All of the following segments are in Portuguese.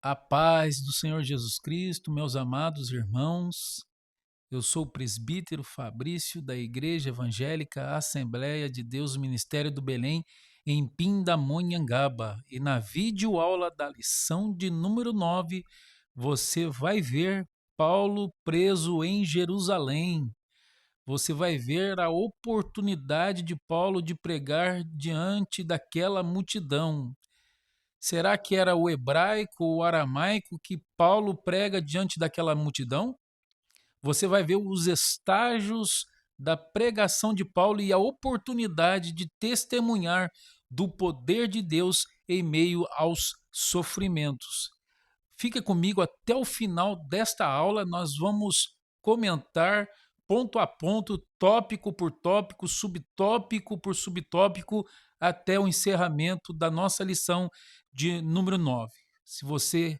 A paz do Senhor Jesus Cristo, meus amados irmãos. Eu sou o presbítero Fabrício da Igreja Evangélica Assembleia de Deus Ministério do Belém, em Pindamonhangaba. E na videoaula da lição de número 9, você vai ver Paulo preso em Jerusalém. Você vai ver a oportunidade de Paulo de pregar diante daquela multidão. Será que era o hebraico ou o aramaico que Paulo prega diante daquela multidão? Você vai ver os estágios da pregação de Paulo e a oportunidade de testemunhar do poder de Deus em meio aos sofrimentos. Fica comigo até o final desta aula, nós vamos comentar ponto a ponto, tópico por tópico, subtópico por subtópico, até o encerramento da nossa lição de número 9. Se você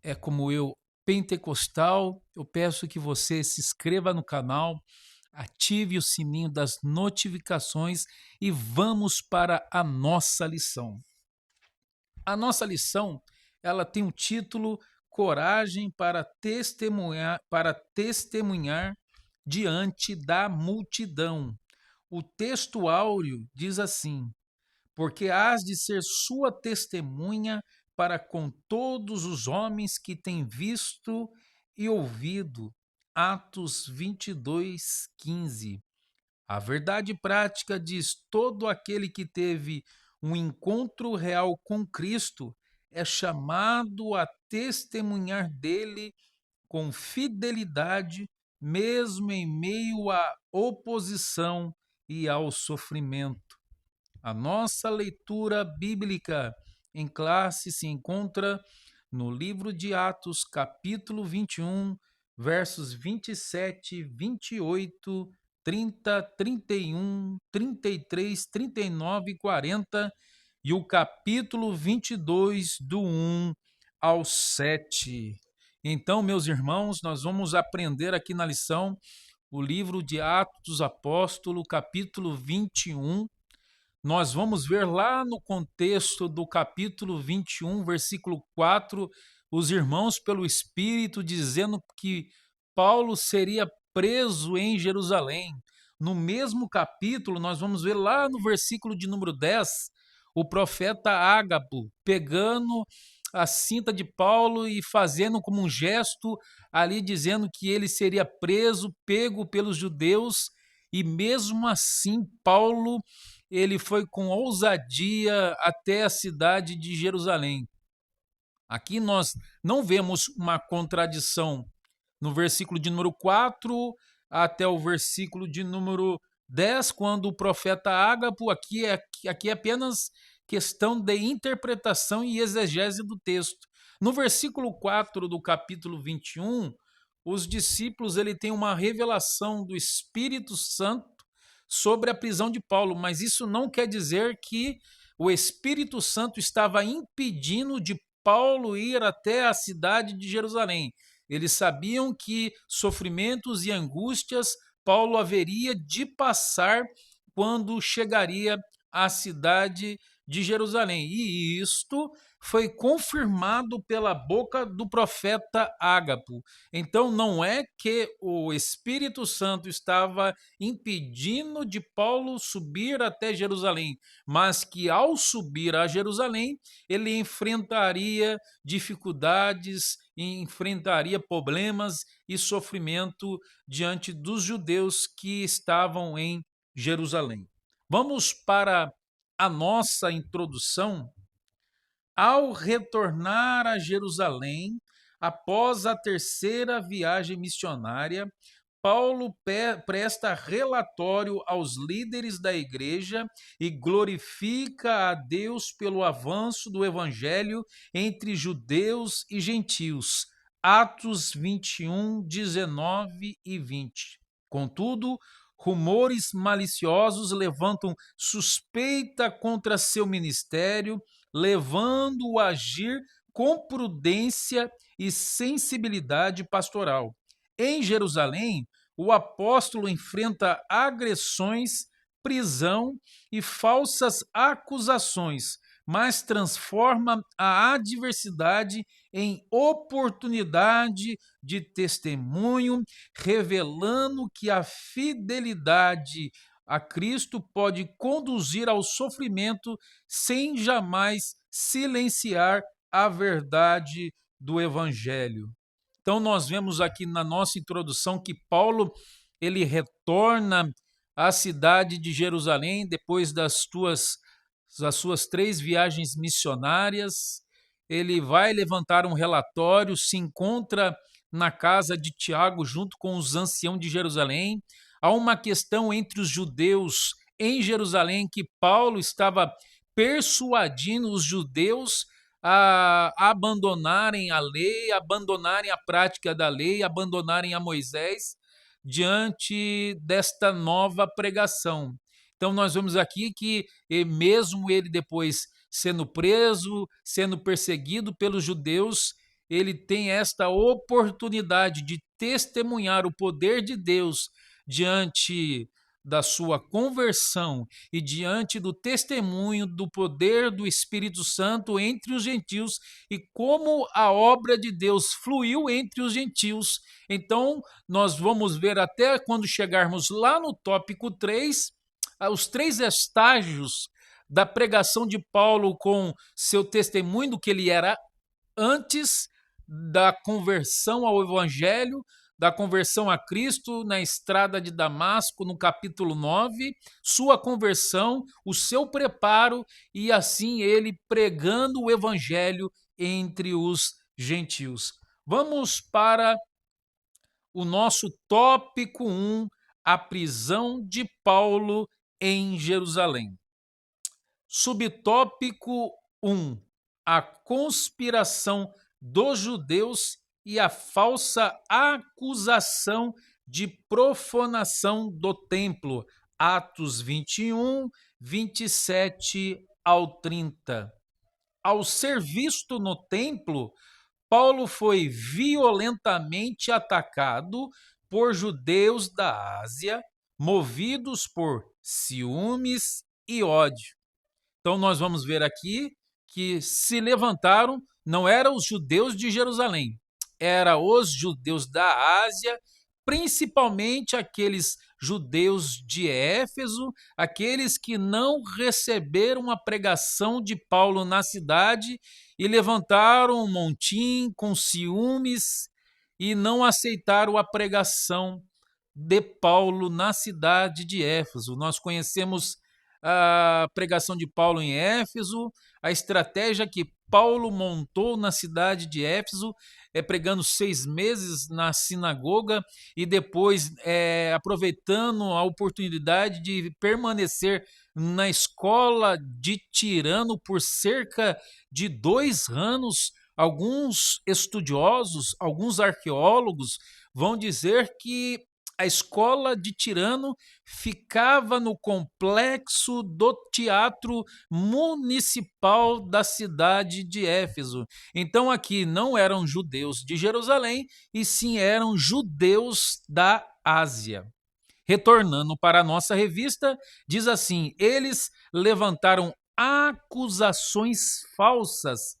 é como eu, pentecostal, eu peço que você se inscreva no canal, ative o sininho das notificações e vamos para a nossa lição. A nossa lição, ela tem um título Coragem para testemunhar diante da multidão. O texto áureo diz assim: porque hás de ser sua testemunha para com todos os homens que têm visto e ouvido. Atos 22, 15. A verdade prática diz: todo aquele que teve um encontro real com Cristo é chamado a testemunhar dele com fidelidade, mesmo em meio à oposição e ao sofrimento. A nossa leitura bíblica em classe se encontra no livro de Atos, capítulo 21, versos 27, 28, 30, 31, 33, 39 e 40, e o capítulo 22, do 1 ao 7. Então, meus irmãos, nós vamos aprender aqui na lição o livro de Atos dos Apóstolos, capítulo 21. Nós vamos ver lá no contexto do capítulo 21, versículo 4, os irmãos pelo Espírito dizendo que Paulo seria preso em Jerusalém. No mesmo capítulo, nós vamos ver lá no versículo de número 10, o profeta Ágabo pegando a cinta de Paulo e fazendo como um gesto ali, dizendo que ele seria preso, pego pelos judeus, e mesmo assim Paulo ele foi com ousadia até a cidade de Jerusalém. Aqui nós não vemos uma contradição no versículo de número 4 até o versículo de número 10, quando o profeta Ágabo, aqui é apenas questão de interpretação e exegese do texto. No versículo 4 do capítulo 21, os discípulos ele tem uma revelação do Espírito Santo sobre a prisão de Paulo, mas isso não quer dizer que o Espírito Santo estava impedindo de Paulo ir até a cidade de Jerusalém. Eles sabiam que sofrimentos e angústias Paulo haveria de passar quando chegaria à cidade de Jerusalém. E isto foi confirmado pela boca do profeta Ágabo. Então não é que o Espírito Santo estava impedindo de Paulo subir até Jerusalém, mas que ao subir a Jerusalém, ele enfrentaria dificuldades, enfrentaria problemas e sofrimento diante dos judeus que estavam em Jerusalém. Vamos para a nossa introdução. Ao retornar a Jerusalém, após a terceira viagem missionária, Paulo presta relatório aos líderes da igreja e glorifica a Deus pelo avanço do evangelho entre judeus e gentios. Atos 21, 19 e 20. Contudo, rumores maliciosos levantam suspeita contra seu ministério, levando-o a agir com prudência e sensibilidade pastoral. Em Jerusalém, o apóstolo enfrenta agressões, prisão e falsas acusações, mas transforma a adversidade em oportunidade de testemunho, revelando que a fidelidade a Cristo pode conduzir ao sofrimento sem jamais silenciar a verdade do Evangelho. Então nós vemos aqui na nossa introdução que Paulo ele retorna à cidade de Jerusalém depois das suas 3 viagens missionárias. Ele vai levantar um relatório, se encontra na casa de Tiago junto com os anciãos de Jerusalém. Há uma questão entre os judeus em Jerusalém que Paulo estava persuadindo os judeus a abandonarem a lei, abandonarem a prática da lei, abandonarem a Moisés diante desta nova pregação. Então nós vemos aqui que mesmo ele depois sendo preso, sendo perseguido pelos judeus, ele tem esta oportunidade de testemunhar o poder de Deus diante da sua conversão e diante do testemunho do poder do Espírito Santo entre os gentios e como a obra de Deus fluiu entre os gentios. Então, nós vamos ver até quando chegarmos lá no tópico 3, os 3 estágios da pregação de Paulo com seu testemunho do que ele era antes da conversão ao Evangelho, da conversão a Cristo na estrada de Damasco, no capítulo 9, sua conversão, o seu preparo e assim ele pregando o Evangelho entre os gentios. Vamos para o nosso tópico 1, a prisão de Paulo em Jerusalém. Subtópico 1, a conspiração dos judeus e a falsa acusação de profanação do templo. Atos 21, 27 ao 30. Ao ser visto no templo, Paulo foi violentamente atacado por judeus da Ásia, movidos por ciúmes e ódio. Então nós vamos ver aqui que se levantaram, não eram os judeus de Jerusalém, eram os judeus da Ásia, principalmente aqueles judeus de Éfeso, aqueles que não receberam a pregação de Paulo na cidade e levantaram um montim com ciúmes e não aceitaram a pregação de Paulo na cidade de Éfeso. Nós conhecemos a pregação de Paulo em Éfeso, a estratégia que Paulo montou na cidade de Éfeso, pregando 6 meses na sinagoga e depois aproveitando a oportunidade de permanecer na escola de Tirano por cerca de 2 anos. Alguns estudiosos, alguns arqueólogos vão dizer que a escola de Tirano ficava no complexo do Teatro Municipal da cidade de Éfeso. Então aqui não eram judeus de Jerusalém, e sim eram judeus da Ásia. Retornando para a nossa revista, diz assim: eles levantaram acusações falsas,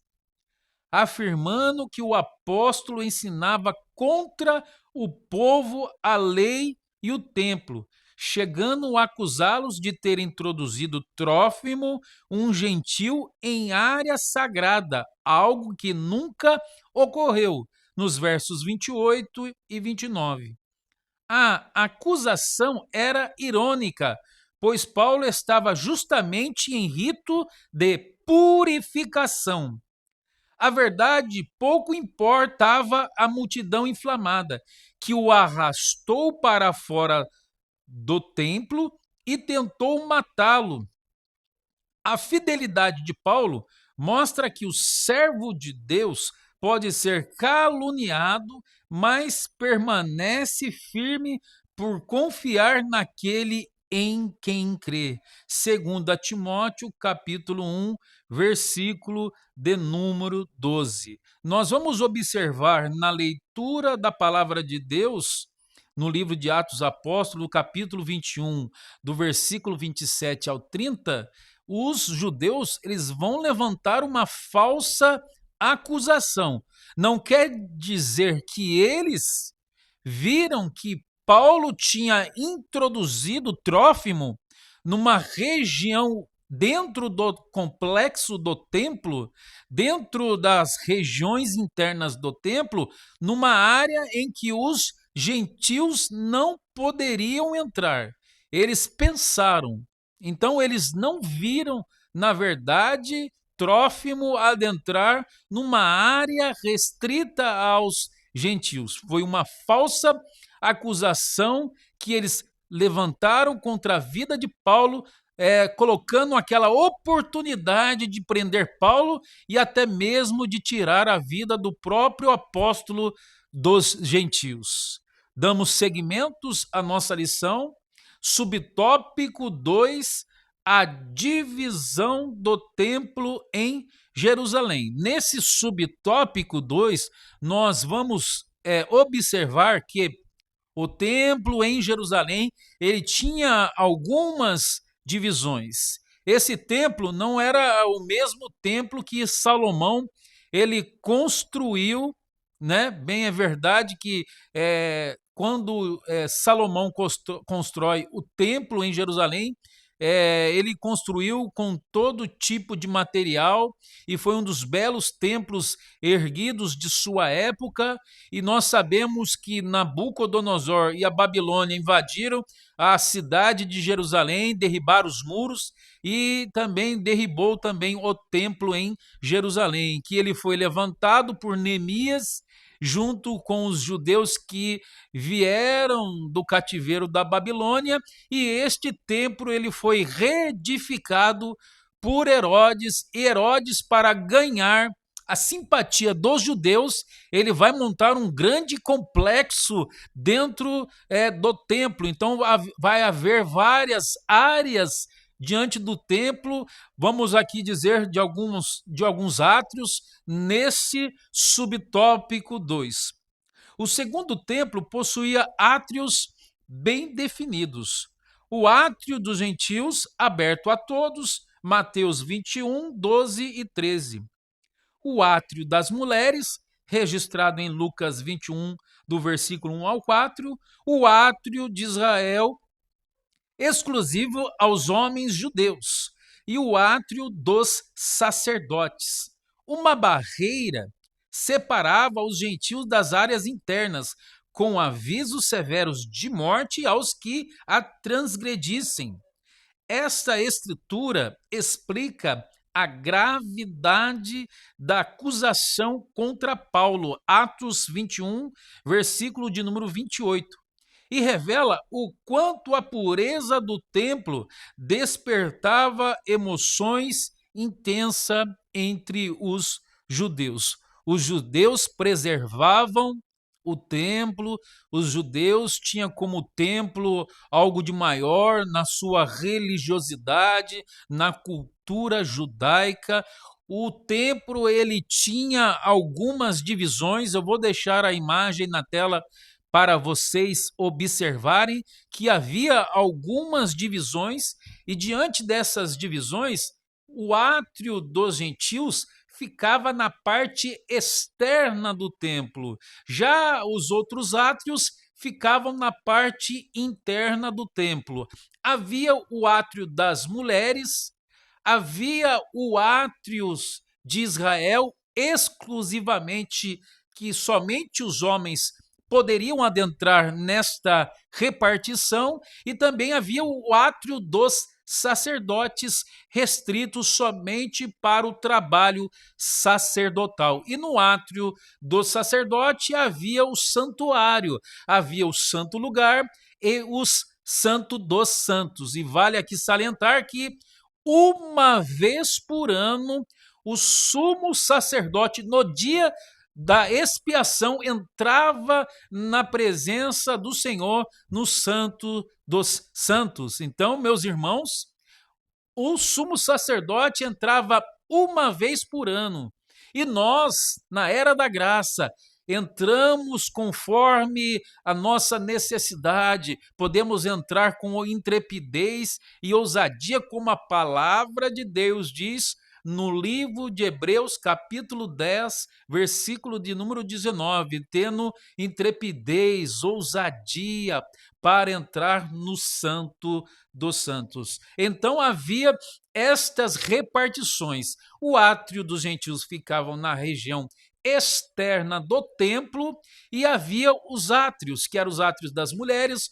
afirmando que o apóstolo ensinava contra o povo, a lei e o templo, chegando a acusá-los de ter introduzido Trófimo, um gentil, em área sagrada, algo que nunca ocorreu, nos versos 28 e 29. A acusação era irônica, pois Paulo estava justamente em rito de purificação. A verdade, pouco importava a multidão inflamada, que o arrastou para fora do templo e tentou matá-lo. A fidelidade de Paulo mostra que o servo de Deus pode ser caluniado, mas permanece firme por confiar naquele em quem crê. Segundo a Timóteo, capítulo 1, versículo de número 12. Nós vamos observar na leitura da palavra de Deus, no livro de Atos Apóstolos, capítulo 21, do versículo 27 ao 30, os judeus eles vão levantar uma falsa acusação. Não quer dizer que eles viram que Paulo tinha introduzido Trófimo numa região dentro do complexo do templo, dentro das regiões internas do templo, numa área em que os gentios não poderiam entrar. Eles pensaram, então eles não viram, na verdade, Trófimo adentrar numa área restrita aos gentios. Foi uma falsa acusação que eles levantaram contra a vida de Paulo, colocando aquela oportunidade de prender Paulo e até mesmo de tirar a vida do próprio apóstolo dos gentios. Damos seguimentos à nossa lição, subtópico 2, a divisão do templo em Jerusalém. Nesse subtópico 2, nós vamos observar que o templo em Jerusalém, ele tinha algumas divisões. Esse templo não era o mesmo templo que Salomão ele construiu, né? Bem é verdade que quando Salomão constrói o templo em Jerusalém, ele construiu com todo tipo de material e foi um dos belos templos erguidos de sua época. E nós sabemos que Nabucodonosor e a Babilônia invadiram a cidade de Jerusalém, derribaram os muros e também derribou também o templo em Jerusalém, que ele foi levantado por Neemias junto com os judeus que vieram do cativeiro da Babilônia, e este templo ele foi reedificado por Herodes, e Herodes, para ganhar a simpatia dos judeus, ele vai montar um grande complexo dentro do templo. Então vai haver várias áreas diante do templo. Vamos aqui dizer de alguns átrios nesse subtópico 2. O segundo templo possuía átrios bem definidos. O átrio dos gentios, aberto a todos, Mateus 21, 12 e 13. O átrio das mulheres, registrado em Lucas 21, do versículo 1 ao 4. O átrio de Israel, exclusivo aos homens judeus. E o átrio dos sacerdotes. Uma barreira separava os gentios das áreas internas, com avisos severos de morte aos que a transgredissem. Esta estrutura explica a gravidade da acusação contra Paulo, Atos 21, versículo de número 28, e revela o quanto a pureza do templo despertava emoções intensas entre os judeus. Os judeus preservavam o templo, os judeus tinham como templo algo de maior na sua religiosidade, na cultura judaica. O templo ele tinha algumas divisões, eu vou deixar a imagem na tela para vocês observarem que havia algumas divisões, e diante dessas divisões, o átrio dos gentios ficava na parte externa do templo. Já os outros átrios ficavam na parte interna do templo. Havia o átrio das mulheres, havia o átrio de Israel, exclusivamente, que somente os homens poderiam adentrar nesta repartição, e também havia o átrio dos sacerdotes, restritos somente para o trabalho sacerdotal. E no átrio do sacerdote havia o santuário, havia o santo lugar e os santo dos santos. E vale aqui salientar que uma vez por ano o sumo sacerdote, no dia da expiação, entrava na presença do Senhor no Santo dos Santos. Então, meus irmãos, o sumo sacerdote entrava uma vez por ano. E nós, na era da graça, entramos conforme a nossa necessidade, podemos entrar com intrepidez e ousadia, como a palavra de Deus diz no livro de Hebreus, capítulo 10, versículo de número 19, tendo intrepidez, ousadia para entrar no Santo dos Santos. Então havia estas repartições. O átrio dos gentios ficava na região externa do templo e havia os átrios, que eram os átrios das mulheres,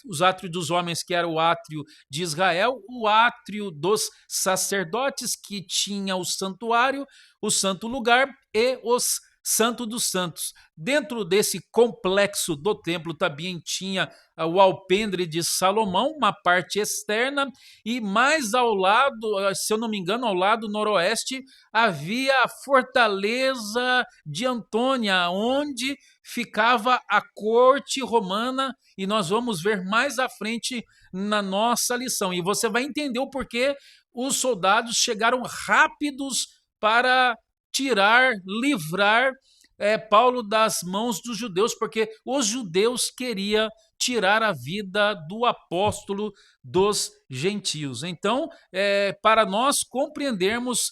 os átrios dos homens, que era o átrio de Israel, o átrio dos sacerdotes, que tinha o santuário, o santo lugar, e os Santo dos Santos. Dentro desse complexo do templo também tinha o alpendre de Salomão, uma parte externa, e mais ao lado, se eu não me engano, ao lado noroeste, havia a fortaleza de Antônia, onde ficava a corte romana, e nós vamos ver mais à frente na nossa lição. E você vai entender o porquê os soldados chegaram rápidos para livrar Paulo das mãos dos judeus, porque os judeus queriam tirar a vida do apóstolo dos gentios. Então, para nós compreendermos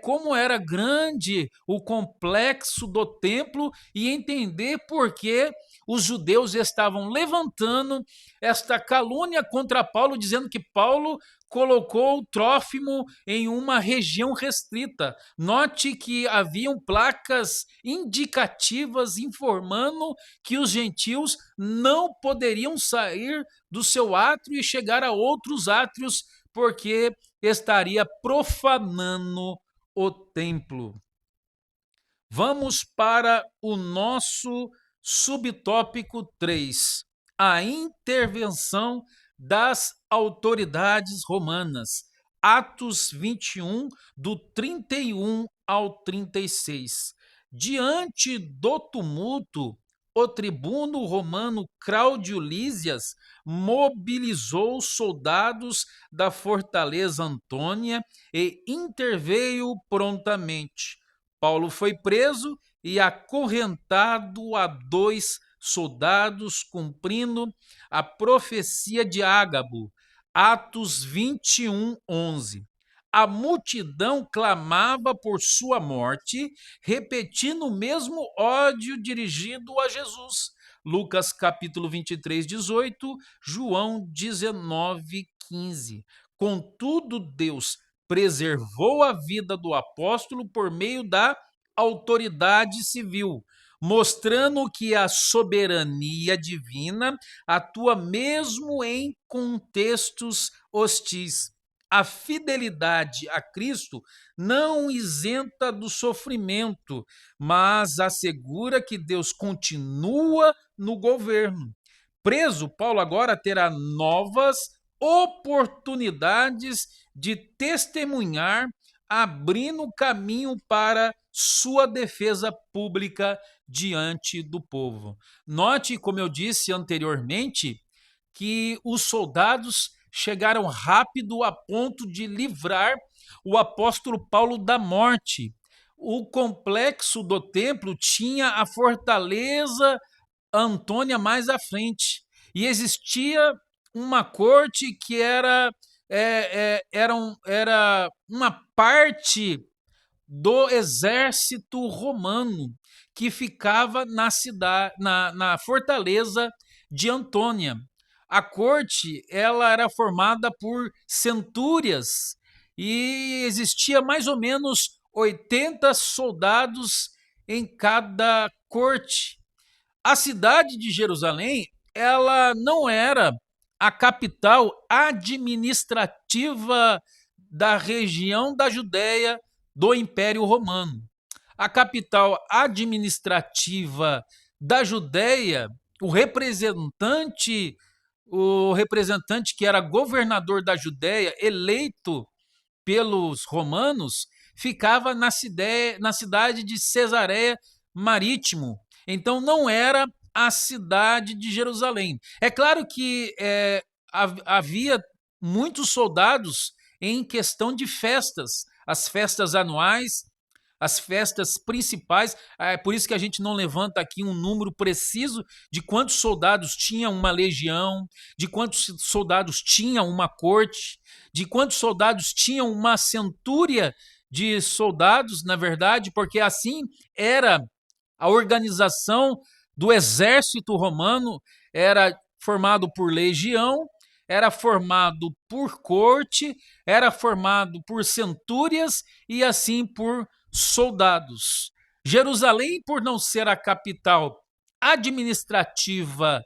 como era grande o complexo do templo e entender por que os judeus estavam levantando esta calúnia contra Paulo, dizendo que Paulo colocou Trófimo em uma região restrita. Note que haviam placas indicativas informando que os gentios não poderiam sair do seu átrio e chegar a outros átrios, porque estaria profanando o templo. Vamos para o nosso subtópico 3, a intervenção das autoridades romanas. Atos 21, do 31 ao 36. Diante do tumulto, o tribuno romano Cláudio Lísias mobilizou soldados da fortaleza Antônia e interveio prontamente. Paulo foi preso e acorrentado a 2 soldados, cumprindo a profecia de Ágabo, Atos 21, 11. A multidão clamava por sua morte, repetindo o mesmo ódio dirigido a Jesus. Lucas capítulo 23, 18, João 19, 15. Contudo, Deus preservou a vida do apóstolo por meio da autoridade civil, mostrando que a soberania divina atua mesmo em contextos hostis. A fidelidade a Cristo não isenta do sofrimento, mas assegura que Deus continua no governo. Preso, Paulo agora terá novas oportunidades de testemunhar, abrindo caminho para sua defesa pública diante do povo. Note, como eu disse anteriormente, que os soldados chegaram rápido a ponto de livrar o apóstolo Paulo da morte. O complexo do templo tinha a fortaleza Antônia mais à frente. E existia uma corte que era uma parte do exército romano que ficava na cidade, na fortaleza de Antônia. A corte ela era formada por centúrias e existia mais ou menos 80 soldados em cada corte. A cidade de Jerusalém, ela não era a capital administrativa da região da Judéia do Império Romano. A capital administrativa da Judéia, o representante que era governador da Judéia, eleito pelos romanos, ficava na cidade de Cesareia Marítimo. Então não era a cidade de Jerusalém. É claro que havia muitos soldados em questão de festas, as festas anuais, as festas principais. É por isso que a gente não levanta aqui um número preciso de quantos soldados tinha uma legião, de quantos soldados tinha uma corte, de quantos soldados tinham uma centúria de soldados, na verdade, porque assim era a organização do exército romano. Era formado por legião, era formado por corte, era formado por centúrias e assim por soldados. Jerusalém, por não ser a capital administrativa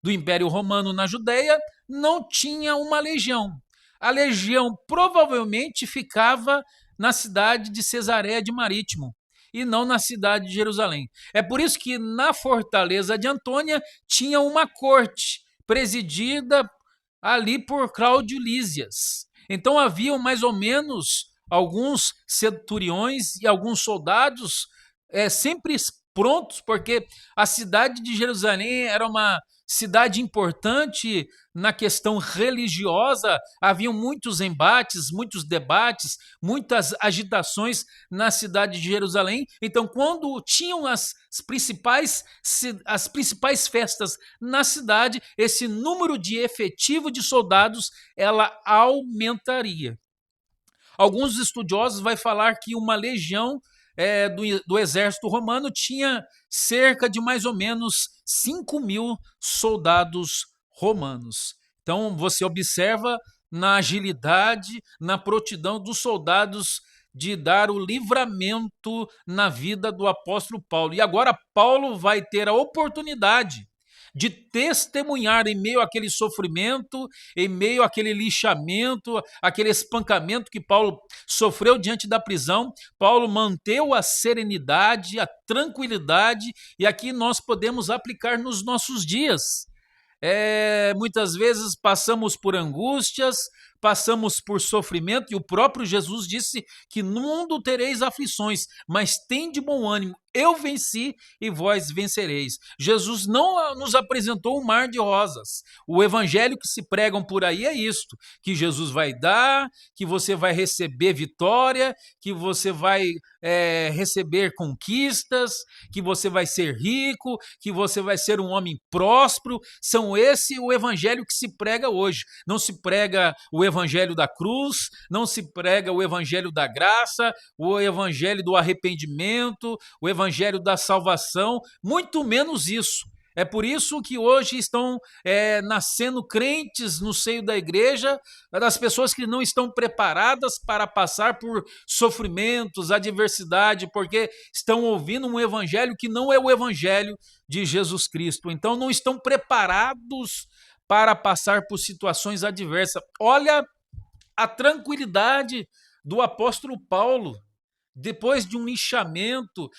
do Império Romano na Judéia, não tinha uma legião. A legião provavelmente ficava na cidade de Cesareia de Marítimo e não na cidade de Jerusalém. É por isso que na fortaleza de Antônia tinha uma corte presidida ali por Cláudio Lísias. Então haviam mais ou menos alguns centuriões e alguns soldados sempre prontos, porque a cidade de Jerusalém era uma cidade importante na questão religiosa. Haviam muitos embates, muitos debates, muitas agitações na cidade de Jerusalém. Então, quando tinham as principais festas na cidade, esse número de efetivo de soldados ela aumentaria. Alguns estudiosos vão falar que uma legião do exército romano tinha cerca de mais ou menos 5.000 soldados romanos. Então você observa na agilidade, na prontidão dos soldados de dar o livramento na vida do apóstolo Paulo. E agora Paulo vai ter a oportunidade de testemunhar em meio àquele sofrimento, em meio àquele lixamento, aquele espancamento que Paulo sofreu diante da prisão. Paulo manteve a serenidade, a tranquilidade, e aqui nós podemos aplicar nos nossos dias. Muitas vezes passamos por angústias, passamos por sofrimento, e o próprio Jesus disse que no mundo tereis aflições, mas tende bom ânimo, eu venci e vós vencereis. Jesus não nos apresentou um mar de rosas. O evangelho que se pregam por aí é isto, que Jesus vai dar, que você vai receber vitória, que você vai receber conquistas, que você vai ser rico, que você vai ser um homem próspero. São esse o evangelho que se prega hoje. Não se prega o evangelho da cruz, não se prega o evangelho da graça, o evangelho do arrependimento, o evangelho da salvação, muito menos isso. É por isso que hoje estão nascendo crentes no seio da igreja, das pessoas que não estão preparadas para passar por sofrimentos, adversidade, porque estão ouvindo um evangelho que não é o evangelho de Jesus Cristo. Então não estão preparados para passar por situações adversas. Olha a tranquilidade do apóstolo Paulo. Depois de um lixamento,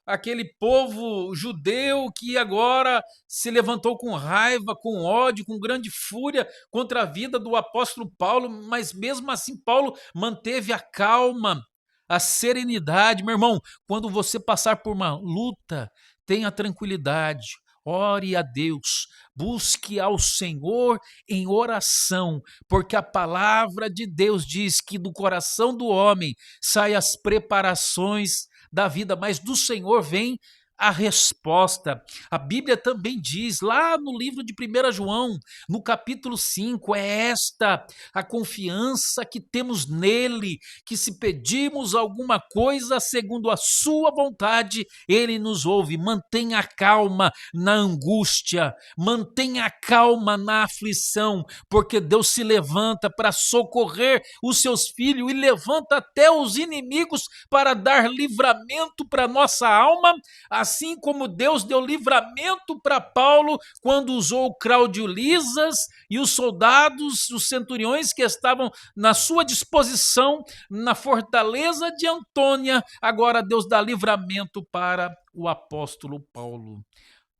aquele povo judeu que agora se levantou com raiva, com ódio, com grande fúria contra a vida do apóstolo Paulo, mas mesmo assim Paulo manteve a calma, a serenidade. Meu irmão, quando você passar por uma luta, tenha tranquilidade. Ore a Deus, busque ao Senhor em oração, porque a palavra de Deus diz que do coração do homem saem as preparações da vida, mas do Senhor vem a resposta. A Bíblia também diz, lá no livro de 1 João, no capítulo 5, é esta a confiança que temos nele, que se pedimos alguma coisa segundo a sua vontade, ele nos ouve. Mantenha calma na angústia, mantenha calma na aflição, porque Deus se levanta para socorrer os seus filhos e levanta até os inimigos para dar livramento para nossa alma, assim como Deus deu livramento para Paulo quando usou Cláudio Lísias e os soldados, os centuriões que estavam na sua disposição na fortaleza de Antônia. Agora Deus dá livramento para o apóstolo Paulo.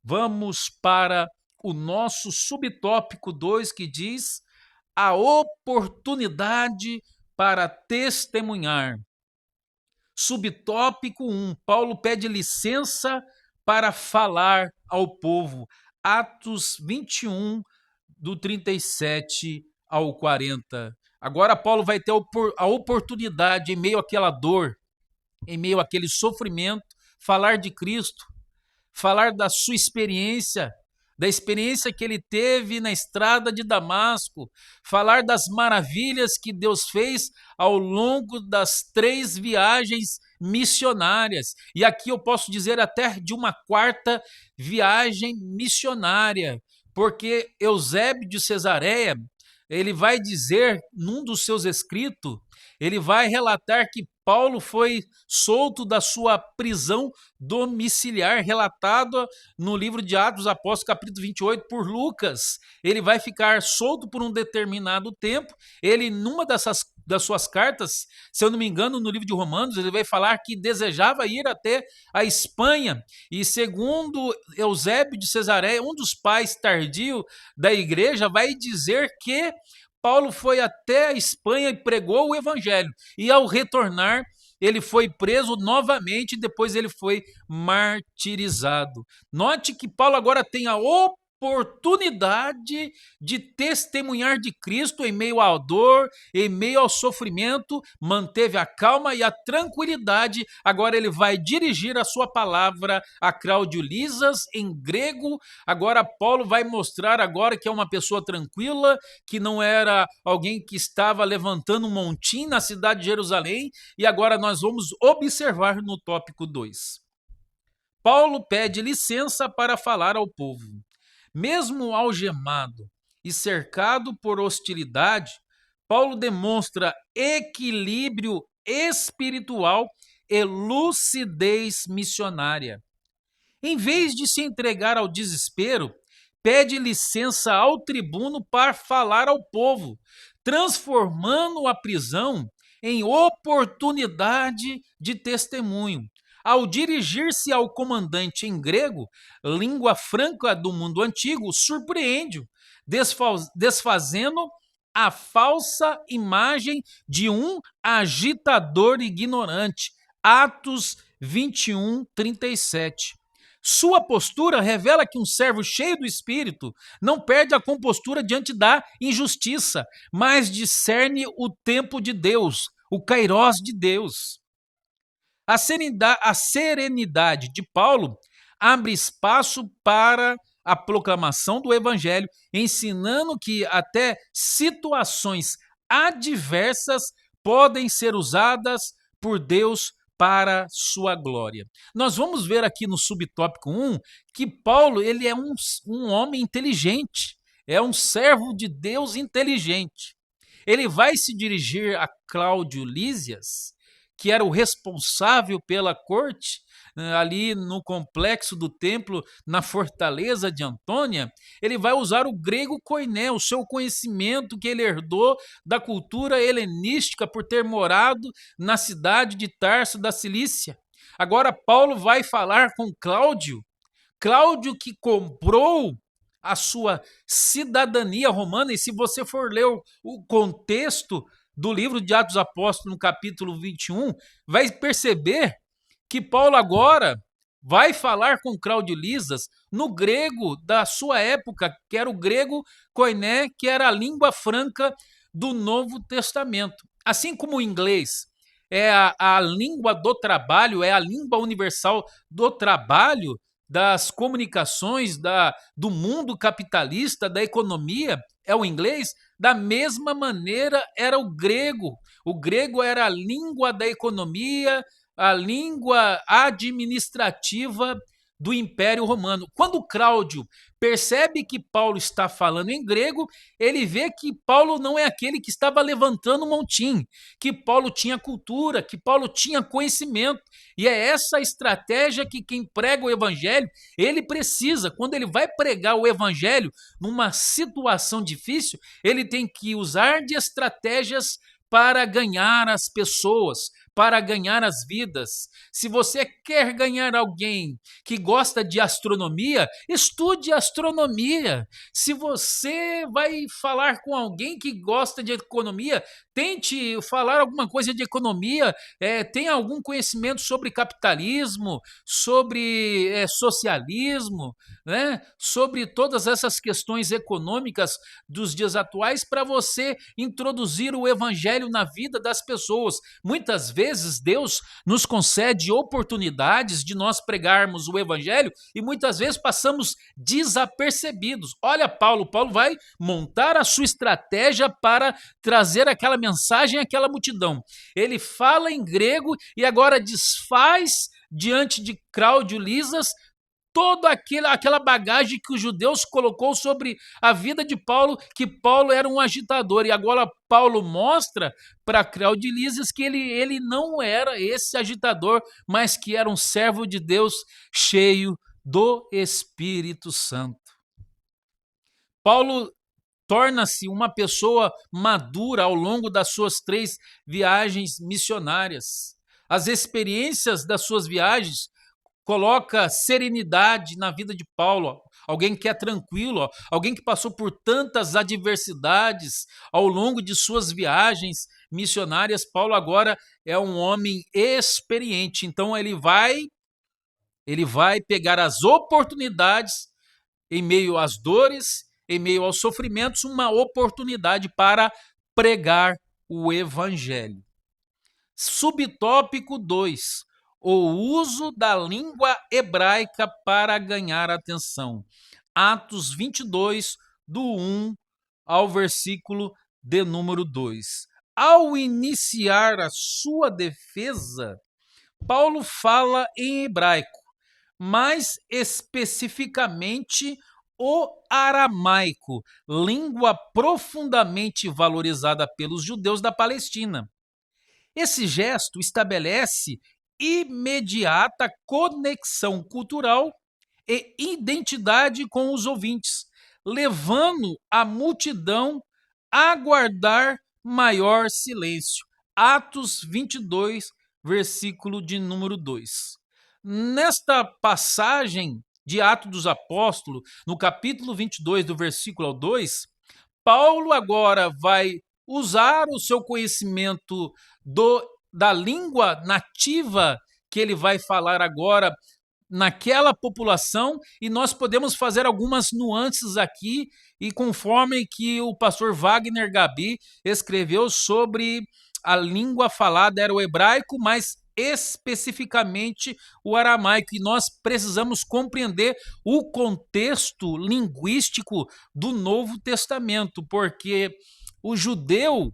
Vamos para o nosso subtópico 2, que diz a oportunidade para testemunhar. Subtópico 1, Paulo pede licença para falar ao povo. Atos 21, do 37 ao 40. Agora Paulo vai ter a oportunidade, em meio àquela dor, em meio àquele sofrimento, falar de Cristo, falar da sua experiência, da experiência que ele teve na estrada de Damasco, falar das maravilhas que Deus fez ao longo das 3 viagens missionárias. E aqui eu posso dizer até de uma 4ª viagem missionária, porque Eusébio de Cesareia, ele vai dizer num dos seus escritos, ele vai relatar que Paulo foi solto da sua prisão domiciliar, relatado no livro de Atos dos Apóstolos, capítulo 28, por Lucas. Ele vai ficar solto por um determinado tempo. Ele, numa das suas cartas, se eu não me engano, no livro de Romanos, ele vai falar que desejava ir até a Espanha. E segundo Eusébio de Cesareia, um dos pais tardios da igreja, vai dizer que Paulo foi até a Espanha e pregou o evangelho. E ao retornar, ele foi preso novamente e depois ele foi martirizado. Note que Paulo agora tem a oportunidade de testemunhar de Cristo em meio à dor, em meio ao sofrimento, manteve a calma e a tranquilidade. Agora ele vai dirigir a sua palavra a Cláudio Lisas em grego. Agora Paulo vai mostrar agora que é uma pessoa tranquila, que não era alguém que estava levantando um montim na cidade de Jerusalém. E agora nós vamos observar no tópico 2. Paulo pede licença para falar ao povo. Mesmo algemado e cercado por hostilidade, Paulo demonstra equilíbrio espiritual e lucidez missionária. Em vez de se entregar ao desespero, pede licença ao tribuno para falar ao povo, transformando a prisão em oportunidade de testemunho. Ao dirigir-se ao comandante em grego, língua franca do mundo antigo, surpreende-o, desfazendo a falsa imagem de um agitador ignorante. Atos 21, 37. Sua postura revela que um servo cheio do Espírito não perde a compostura diante da injustiça, mas discerne o tempo de Deus, o kairós de Deus. A serenidade de Paulo abre espaço para a proclamação do evangelho, ensinando que até situações adversas podem ser usadas por Deus para sua glória. Nós vamos ver aqui no subtópico 1 que Paulo ele é um homem inteligente, é um servo de Deus inteligente. Ele vai se dirigir a Cláudio Lísias, que era o responsável pela corte, ali no complexo do templo, na fortaleza de Antônia. Ele vai usar o grego koiné, o seu conhecimento que ele herdou da cultura helenística por ter morado na cidade de Tarso da Cilícia. Agora Paulo vai falar com Cláudio, que comprou a sua cidadania romana, e se você for ler o contexto do livro de Atos dos Apóstolos, no capítulo 21, vai perceber que Paulo agora vai falar com Cláudio Lisas no grego da sua época, que era o grego koiné, que era a língua franca do Novo Testamento. Assim como o inglês é a língua do trabalho, é a língua universal do trabalho, das comunicações, do mundo capitalista, da economia, é o inglês. Da mesma maneira era o grego. O grego era a língua da economia, a língua administrativa do Império Romano. Quando Cláudio percebe que Paulo está falando em grego, ele vê que Paulo não é aquele que estava levantando um montim, que Paulo tinha cultura, que Paulo tinha conhecimento. E é essa estratégia que quem prega o evangelho, ele precisa. Quando ele vai pregar o evangelho numa situação difícil, ele tem que usar de estratégias para ganhar as pessoas, para ganhar as vidas. Se você quer ganhar alguém que gosta de astronomia, estude astronomia. Se você vai falar com alguém que gosta de economia, tente falar alguma coisa de economia, tenha algum conhecimento sobre capitalismo, sobre socialismo, né? Sobre todas essas questões econômicas dos dias atuais, para você introduzir o evangelho na vida das pessoas. Muitas vezes vezes Deus nos concede oportunidades de nós pregarmos o evangelho e muitas vezes passamos desapercebidos. Olha Paulo vai montar a sua estratégia para trazer aquela mensagem àquela multidão. Ele fala em grego e agora desfaz diante de Cláudio Lisas toda aquela bagagem que os judeus colocou sobre a vida de Paulo, que Paulo era um agitador. E agora Paulo mostra para Cláudio Lisas que ele não era esse agitador, mas que era um servo de Deus cheio do Espírito Santo. Paulo torna-se uma pessoa madura ao longo das suas 3 viagens missionárias. As experiências das suas viagens coloca serenidade na vida de Paulo, alguém que é tranquilo, alguém que passou por tantas adversidades ao longo de suas viagens missionárias. Paulo agora é um homem experiente, então ele vai pegar as oportunidades em meio às dores, em meio aos sofrimentos, uma oportunidade para pregar o evangelho. Subtópico 2: o uso da língua hebraica para ganhar atenção. Atos 22, do 1 ao versículo de número 2. Ao iniciar a sua defesa, Paulo fala em hebraico, mais especificamente o aramaico, língua profundamente valorizada pelos judeus da Palestina. Esse gesto estabelece imediata conexão cultural e identidade com os ouvintes, levando a multidão a guardar maior silêncio. Atos 22, versículo de número 2. Nesta passagem de Atos dos Apóstolos, no capítulo 22, do versículo ao 2, Paulo agora vai usar o seu conhecimento da língua nativa que ele vai falar agora naquela população, e nós podemos fazer algumas nuances aqui, e conforme que o pastor Wagner Gabi escreveu sobre a língua falada era o hebraico, mas especificamente o aramaico, e nós precisamos compreender o contexto linguístico do Novo Testamento, porque o judeu,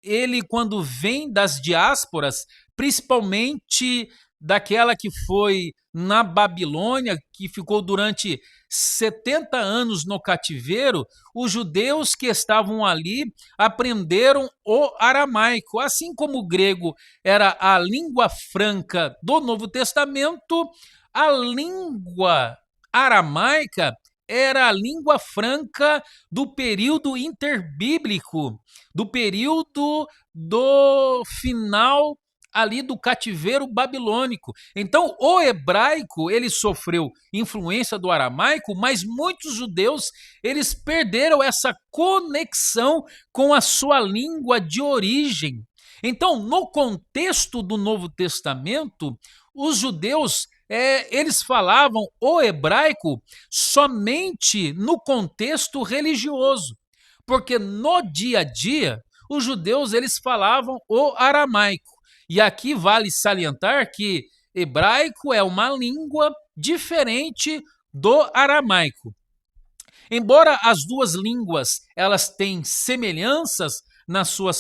ele quando vem das diásporas, principalmente daquela que foi na Babilônia, que ficou durante 70 anos no cativeiro, os judeus que estavam ali aprenderam o aramaico. Assim como o grego era a língua franca do Novo Testamento, a língua aramaica era a língua franca do período interbíblico, do período do final ali do cativeiro babilônico. Então, o hebraico, ele sofreu influência do aramaico, mas muitos judeus, eles perderam essa conexão com a sua língua de origem. Então, no contexto do Novo Testamento, os judeus eles falavam o hebraico somente no contexto religioso, porque no dia a dia, os judeus eles falavam o aramaico. E aqui vale salientar que hebraico é uma língua diferente do aramaico. Embora as duas línguas elas têm semelhanças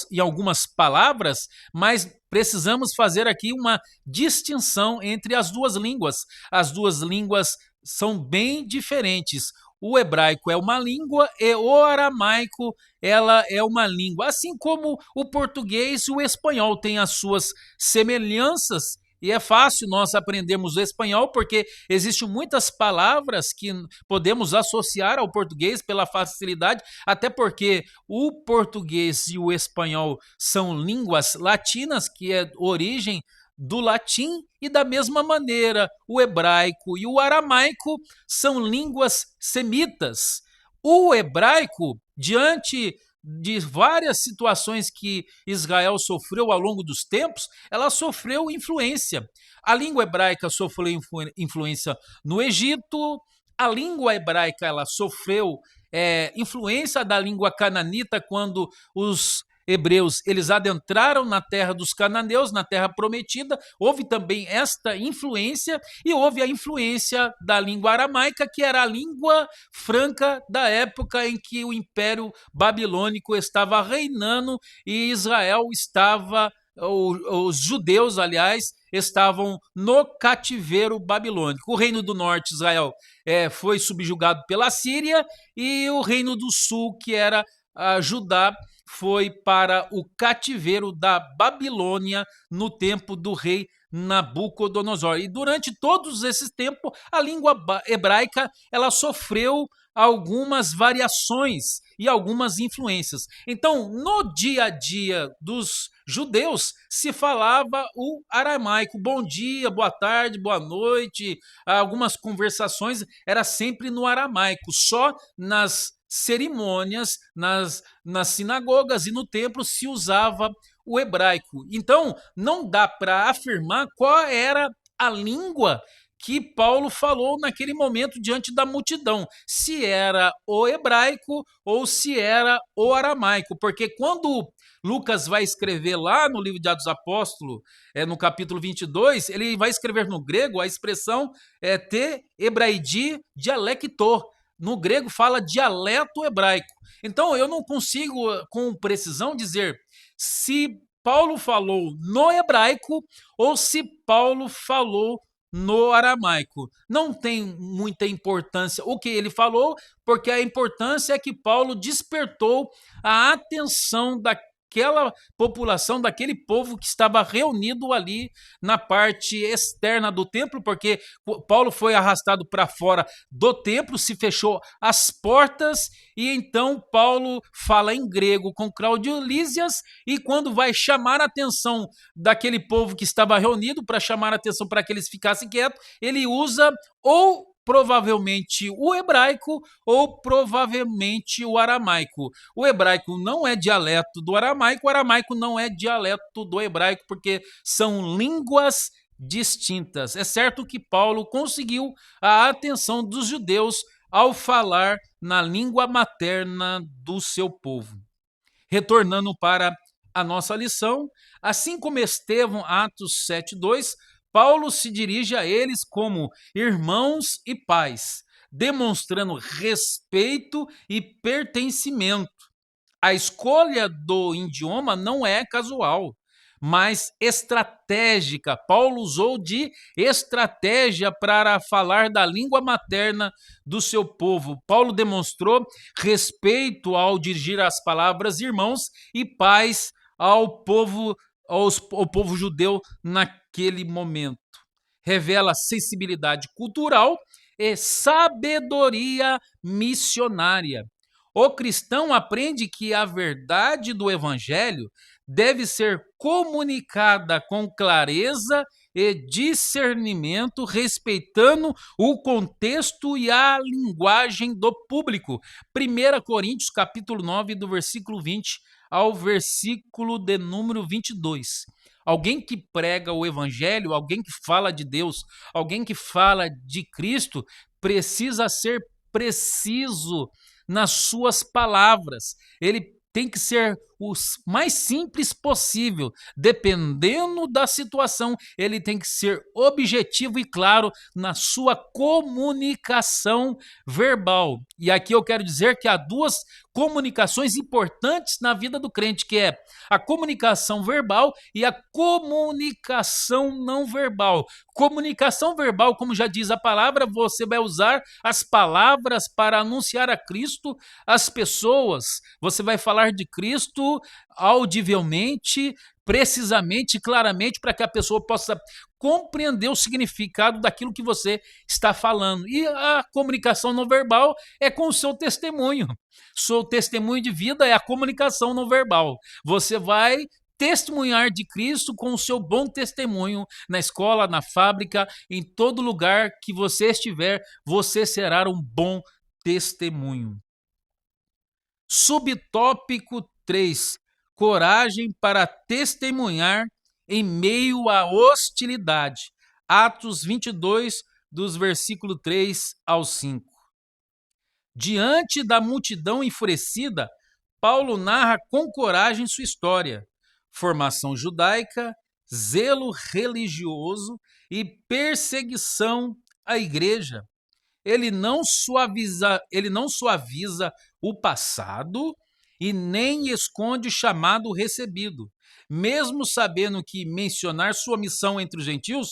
em algumas palavras, mas precisamos fazer aqui uma distinção entre as duas línguas. As duas línguas são bem diferentes. O hebraico é uma língua e o aramaico ela é uma língua. Assim como o português e o espanhol têm as suas semelhanças, e é fácil nós aprendermos o espanhol porque existem muitas palavras que podemos associar ao português pela facilidade, até porque o português e o espanhol são línguas latinas, que é origem do latim, e da mesma maneira o hebraico e o aramaico são línguas semitas. O hebraico, diante de várias situações que Israel sofreu ao longo dos tempos, ela sofreu influência. A língua hebraica sofreu influência no Egito, a língua hebraica ela sofreu influência da língua cananita quando os hebreus, eles adentraram na terra dos cananeus, na terra prometida, houve também esta influência, e houve a influência da língua aramaica, que era a língua franca da época em que o Império Babilônico estava reinando e Israel estava, os judeus, aliás, estavam no cativeiro babilônico. O reino do norte, Israel, foi subjugado pela Síria, e o reino do sul, que era Judá, foi para o cativeiro da Babilônia no tempo do rei Nabucodonosor. E durante todos esses tempos, a língua hebraica ela sofreu algumas variações e algumas influências. Então, no dia a dia dos judeus, se falava o aramaico. Bom dia, boa tarde, boa noite. Algumas conversações era sempre no aramaico. Só nas cerimônias, nas sinagogas e no templo se usava o hebraico. Então, não dá para afirmar qual era a língua que Paulo falou naquele momento diante da multidão, se era o hebraico ou se era o aramaico, porque quando Lucas vai escrever lá no livro de Atos dos Apóstolos, no capítulo 22, ele vai escrever no grego a expressão te hebraidi dialecto. No grego fala dialeto hebraico. Então eu não consigo com precisão dizer se Paulo falou no hebraico ou se Paulo falou no aramaico. Não tem muita importância o que ele falou, porque a importância é que Paulo despertou a atenção daquela população, daquele povo que estava reunido ali na parte externa do templo, porque Paulo foi arrastado para fora do templo, se fechou as portas, e então Paulo fala em grego com Cláudio Lísias, e quando vai chamar a atenção daquele povo que estava reunido, para chamar a atenção para que eles ficassem quietos, ele usa ou provavelmente o hebraico ou provavelmente o aramaico. O hebraico não é dialeto do aramaico, o aramaico não é dialeto do hebraico, porque são línguas distintas. É certo que Paulo conseguiu a atenção dos judeus ao falar na língua materna do seu povo. Retornando para a nossa lição, assim como Estevão, Atos 7:2, Paulo se dirige a eles como irmãos e pais, demonstrando respeito e pertencimento. A escolha do idioma não é casual, mas estratégica. Paulo usou de estratégia para falar da língua materna do seu povo. Paulo demonstrou respeito ao dirigir as palavras irmãos e pais ao povo, ao povo judeu naquele momento. Revela sensibilidade cultural e sabedoria missionária. O cristão aprende que a verdade do evangelho deve ser comunicada com clareza e discernimento, respeitando o contexto e a linguagem do público. 1 Coríntios, capítulo 9, do versículo 20 ao versículo de número 22. Alguém que prega o evangelho, alguém que fala de Deus, alguém que fala de Cristo, precisa ser preciso nas suas palavras. Ele tem que ser o mais simples possível. Dependendo da situação, ele tem que ser objetivo e claro na sua comunicação verbal. E aqui eu quero dizer que há duas comunicações importantes na vida do crente, que é a comunicação verbal e a comunicação não verbal. Comunicação verbal, como já diz a palavra, você vai usar as palavras para anunciar a Cristo às pessoas. Você vai falar de Cristo audivelmente, precisamente, claramente, para que a pessoa possa compreender o significado daquilo que você está falando. E a comunicação não verbal é com o seu testemunho. Seu testemunho de vida é a comunicação não verbal. Você vai testemunhar de Cristo com o seu bom testemunho na escola, na fábrica, em todo lugar que você estiver, você será um bom testemunho. Subtópico 3: coragem para testemunhar em meio à hostilidade. Atos 22, dos versículos 3 ao 5. Diante da multidão enfurecida, Paulo narra com coragem sua história, formação judaica, zelo religioso e perseguição à igreja. Ele não suaviza o passado e nem esconde o chamado recebido, mesmo sabendo que mencionar sua missão entre os gentios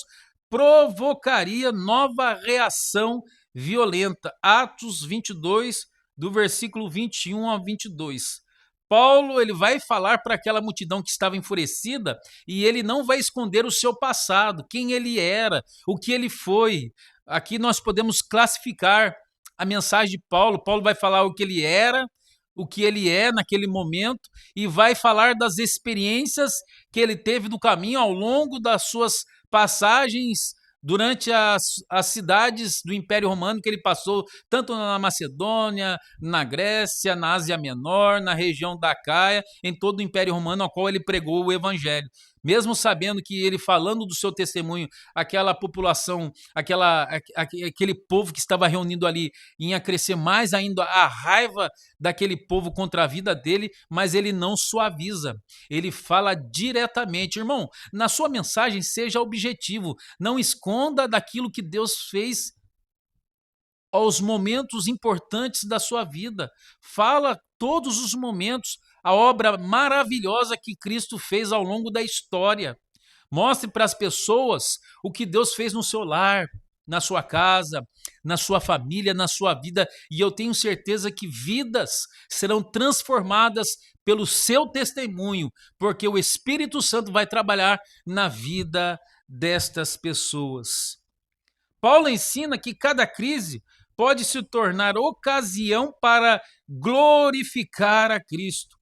provocaria nova reação violenta. Atos 22, do versículo 21 ao 22. Paulo ele vai falar para aquela multidão que estava enfurecida e ele não vai esconder o seu passado, quem ele era, o que ele foi. Aqui nós podemos classificar a mensagem de Paulo. Paulo vai falar o que ele era, o que ele é naquele momento e vai falar das experiências que ele teve no caminho ao longo das suas passagens durante as cidades do Império Romano que ele passou, tanto na Macedônia, na Grécia, na Ásia Menor, na região da Caia, em todo o Império Romano ao qual ele pregou o Evangelho. Mesmo sabendo que ele falando do seu testemunho, aquela população, aquele povo que estava reunido ali, ia crescer mais ainda a raiva daquele povo contra a vida dele, mas ele não suaviza, ele fala diretamente. Irmão, na sua mensagem seja objetivo, não esconda daquilo que Deus fez aos momentos importantes da sua vida. Fala todos os momentos, a obra maravilhosa que Cristo fez ao longo da história. Mostre para as pessoas o que Deus fez no seu lar, na sua casa, na sua família, na sua vida, e eu tenho certeza que vidas serão transformadas pelo seu testemunho, porque o Espírito Santo vai trabalhar na vida destas pessoas. Paulo ensina que cada crise pode se tornar ocasião para glorificar a Cristo.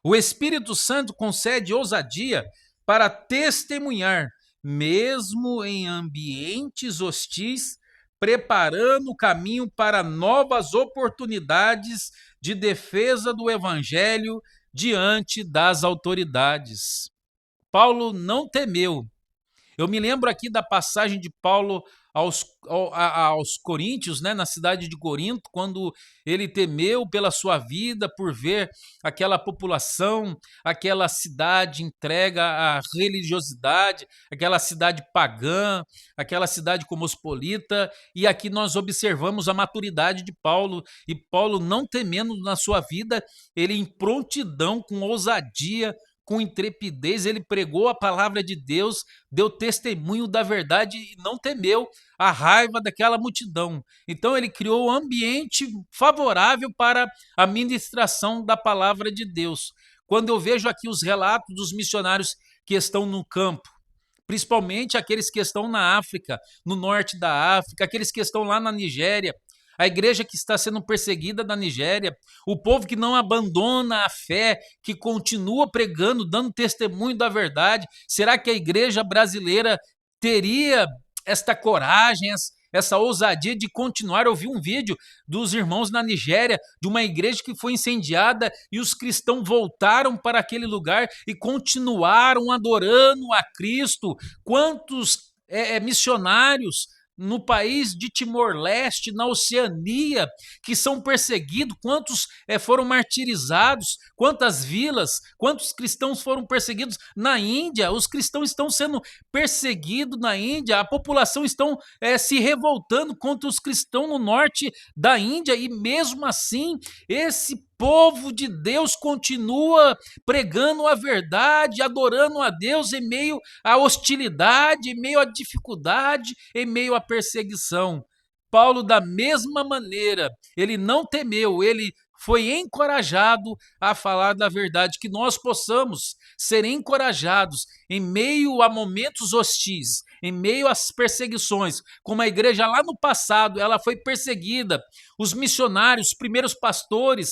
O Espírito Santo concede ousadia para testemunhar, mesmo em ambientes hostis, preparando o caminho para novas oportunidades de defesa do Evangelho diante das autoridades. Paulo não temeu. Eu me lembro aqui da passagem de Paulo aos Coríntios, né, na cidade de Corinto, quando ele temeu pela sua vida por ver aquela população, aquela cidade entrega à religiosidade, aquela cidade pagã, aquela cidade cosmopolita, e aqui nós observamos a maturidade de Paulo, e Paulo não temendo na sua vida, ele em prontidão, com ousadia, com intrepidez, ele pregou a palavra de Deus, deu testemunho da verdade e não temeu a raiva daquela multidão. Então ele criou um ambiente favorável para a ministração da palavra de Deus. Quando eu vejo aqui os relatos dos missionários que estão no campo, principalmente aqueles que estão na África, no norte da África, aqueles que estão lá na Nigéria, a igreja que está sendo perseguida na Nigéria, o povo que não abandona a fé, que continua pregando, dando testemunho da verdade. Será que a igreja brasileira teria esta coragem, essa ousadia de continuar? Eu vi um vídeo dos irmãos na Nigéria, de uma igreja que foi incendiada e os cristãos voltaram para aquele lugar e continuaram adorando a Cristo. Quantos missionários no país de Timor-Leste, na Oceania, que são perseguidos, quantos foram martirizados, quantas vilas, quantos cristãos foram perseguidos na Índia, os cristãos estão sendo perseguidos na Índia, a população estão se revoltando contra os cristãos no norte da Índia, e mesmo assim, esse povo de Deus continua pregando a verdade, adorando a Deus em meio à hostilidade, em meio à dificuldade, em meio à perseguição. Paulo, da mesma maneira, ele não temeu, ele foi encorajado a falar da verdade, que nós possamos ser encorajados em meio a momentos hostis, em meio às perseguições, como a igreja lá no passado, ela foi perseguida, os missionários, os primeiros pastores,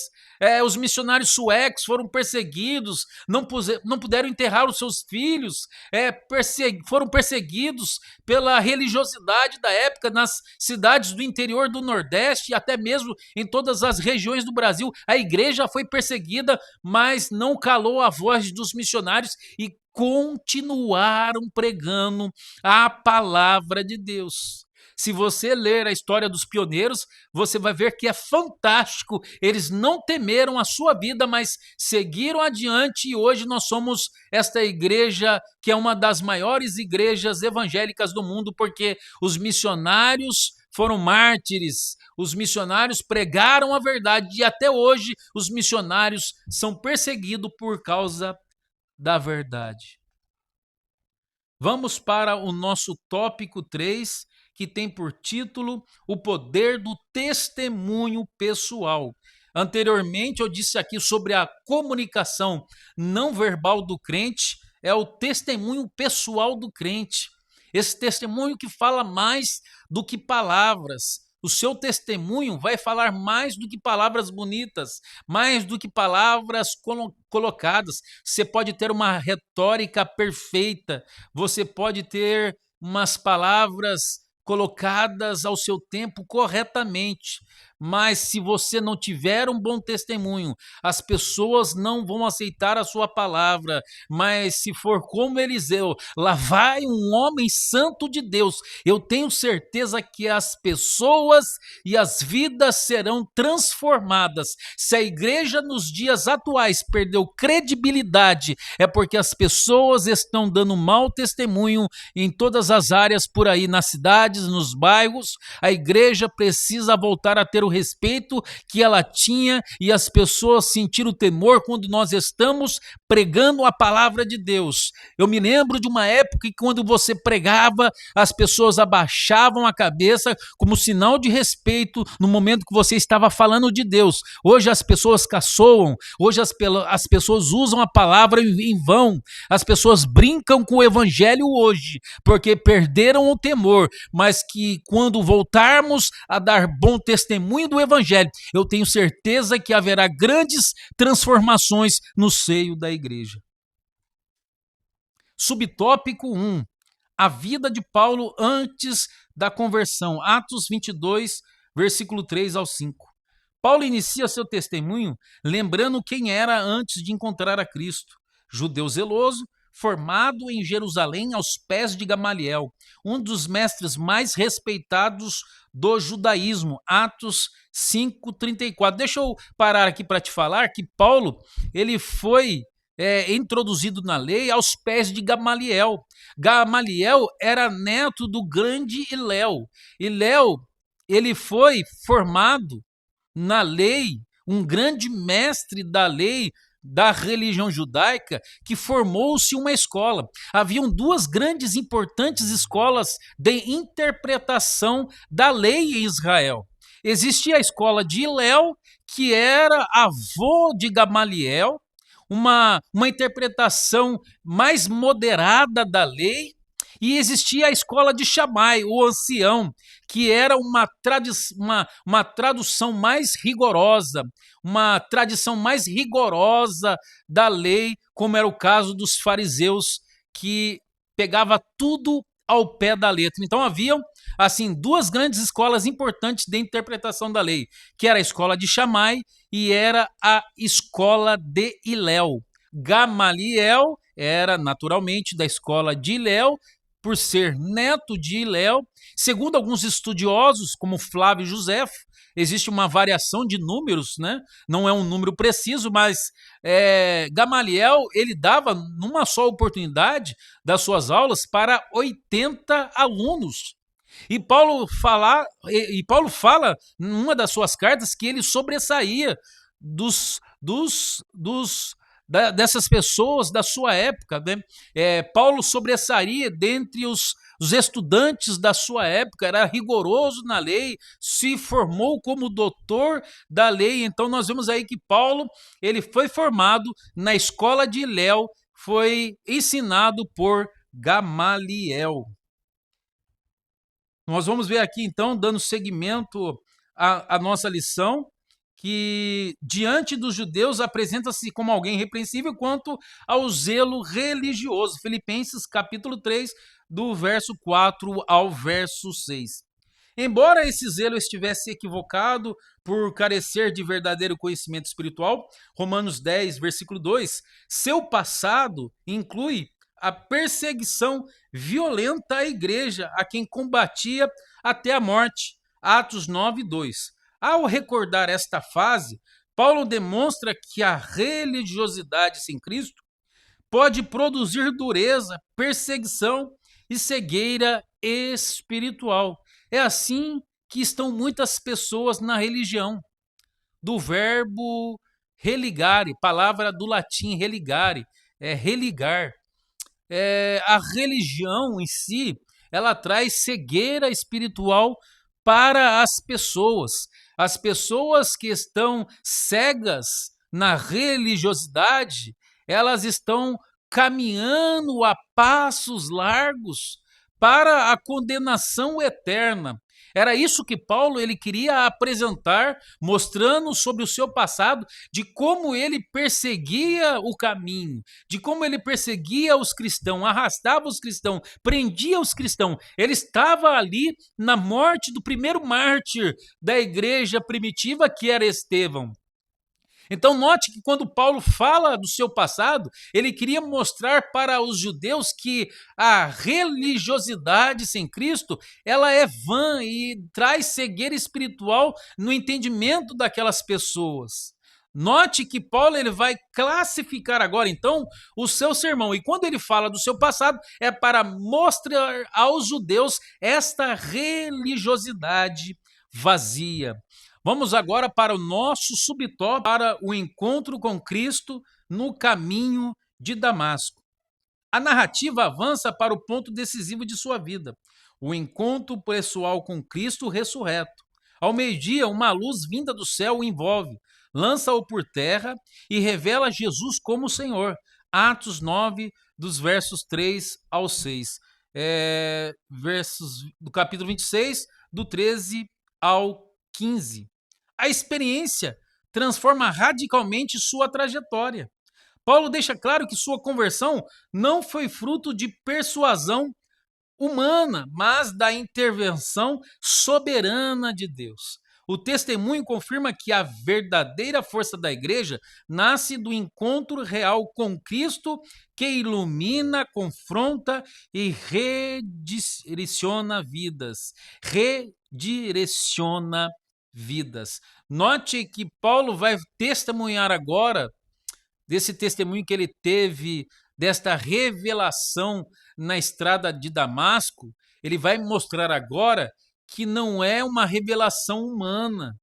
os missionários suecos foram perseguidos, não puderam enterrar os seus filhos, foram perseguidos pela religiosidade da época nas cidades do interior do Nordeste e até mesmo em todas as regiões do Brasil. A igreja foi perseguida, mas não calou a voz dos missionários e continuaram pregando a palavra de Deus. Se você ler a história dos pioneiros, você vai ver que é fantástico. Eles não temeram a sua vida, mas seguiram adiante e hoje nós somos esta igreja que é uma das maiores igrejas evangélicas do mundo, porque os missionários foram mártires, os missionários pregaram a verdade e até hoje os missionários são perseguidos por causa da verdade. Vamos para o nosso tópico 3, que tem por título O Poder do Testemunho Pessoal. Anteriormente, eu disse aqui sobre a comunicação não verbal do crente, é o testemunho pessoal do crente. Esse testemunho que fala mais do que palavras. O seu testemunho vai falar mais do que palavras bonitas, mais do que palavras colocadas. Você pode ter uma retórica perfeita, você pode ter umas palavras colocadas ao seu tempo corretamente, mas se você não tiver um bom testemunho, as pessoas não vão aceitar a sua palavra. Mas se for como Eliseu, lá vai um homem santo de Deus, eu tenho certeza que as pessoas e as vidas serão transformadas. Se a igreja nos dias atuais perdeu credibilidade, é porque as pessoas estão dando mau testemunho em todas as áreas por aí, nas cidades, nos bairros. A igreja precisa voltar a ter o respeito que ela tinha e as pessoas sentir o temor quando nós estamos pregando a palavra de Deus. Eu me lembro de uma época que quando você pregava, as pessoas abaixavam a cabeça como sinal de respeito no momento que você estava falando de Deus. Hoje as pessoas caçoam, hoje as pessoas usam a palavra em vão, as pessoas brincam com o evangelho hoje, porque perderam o temor, mas que quando voltarmos a dar bom testemunho do evangelho, eu tenho certeza que haverá grandes transformações no seio da igreja. Subtópico 1. A vida de Paulo antes da conversão. Atos 22, versículo 3 ao 5. Paulo inicia seu testemunho lembrando quem era antes de encontrar a Cristo. Judeu zeloso, formado em Jerusalém aos pés de Gamaliel, um dos mestres mais respeitados do judaísmo. Atos 5:34. Deixa eu parar aqui para te falar que Paulo ele foi introduzido na lei aos pés de Gamaliel. Gamaliel era neto do grande Hilel. Hilel ele foi formado na lei, um grande mestre da lei da religião judaica, que formou-se uma escola. Haviam duas grandes importantes escolas de interpretação da lei em Israel. Existia a escola de Hilel, que era avô de Gamaliel, uma interpretação mais moderada da lei, e existia a escola de Shammai, o ancião, que era uma tradução mais rigorosa, uma tradição mais rigorosa da lei, como era o caso dos fariseus, que pegava tudo ao pé da letra. Então haviam assim duas grandes escolas importantes de interpretação da lei, que era a escola de Shammai e era a escola de Hilel. Gamaliel era naturalmente da escola de Hilel, por ser neto de Hilel. Segundo alguns estudiosos, como Flávio Josefo, existe uma variação de números, né? Não é um número preciso, mas Gamaliel ele dava numa só oportunidade das suas aulas para 80 alunos. E Paulo fala numa das suas cartas que ele sobressaía dessas pessoas da sua época, né? Paulo sobressaía dentre os estudantes da sua época, era rigoroso na lei, se formou como doutor da lei. Então nós vemos aí que Paulo ele foi formado na escola de Hilel, foi ensinado por Gamaliel. Nós vamos ver aqui então, dando seguimento à nossa lição, que diante dos judeus apresenta-se como alguém repreensível quanto ao zelo religioso. Filipenses capítulo 3, do verso 4 ao verso 6. Embora esse zelo estivesse equivocado por carecer de verdadeiro conhecimento espiritual, Romanos 10, versículo 2, seu passado inclui a perseguição violenta à igreja, a quem combatia até a morte. Atos 9:2. Ao recordar esta fase, Paulo demonstra que a religiosidade sem Cristo pode produzir dureza, perseguição e cegueira espiritual. É assim que estão muitas pessoas na religião, do verbo religare, palavra do latim religare, é religar. A religião em si, ela traz cegueira espiritual para as pessoas. As pessoas que estão cegas na religiosidade, elas estão caminhando a passos largos para a condenação eterna. Era isso que Paulo ele queria apresentar, mostrando sobre o seu passado, de como ele perseguia o caminho, de como ele perseguia os cristãos, arrastava os cristãos, prendia os cristãos. Ele estava ali na morte do primeiro mártir da igreja primitiva, que era Estevão. Então, note que quando Paulo fala do seu passado, ele queria mostrar para os judeus que a religiosidade sem Cristo, ela é vã e traz cegueira espiritual no entendimento daquelas pessoas. Note que Paulo ele vai classificar agora, então, o seu sermão. E quando ele fala do seu passado, é para mostrar aos judeus esta religiosidade vazia. Vamos agora para o nosso subtópico, para o encontro com Cristo no caminho de Damasco. A narrativa avança para o ponto decisivo de sua vida, o encontro pessoal com Cristo ressurreto. Ao meio-dia, uma luz vinda do céu o envolve, lança-o por terra e revela Jesus como Senhor. Atos 9, dos versos 3 ao 6. Versos do capítulo 26, do 13 ao 15. A experiência transforma radicalmente sua trajetória. Paulo deixa claro que sua conversão não foi fruto de persuasão humana, mas da intervenção soberana de Deus. O testemunho confirma que a verdadeira força da igreja nasce do encontro real com Cristo, que ilumina, confronta e redireciona vidas. Redireciona vidas. Note que Paulo vai testemunhar agora desse testemunho que ele teve, desta revelação na estrada de Damasco. Ele vai mostrar agora que não é uma revelação humana.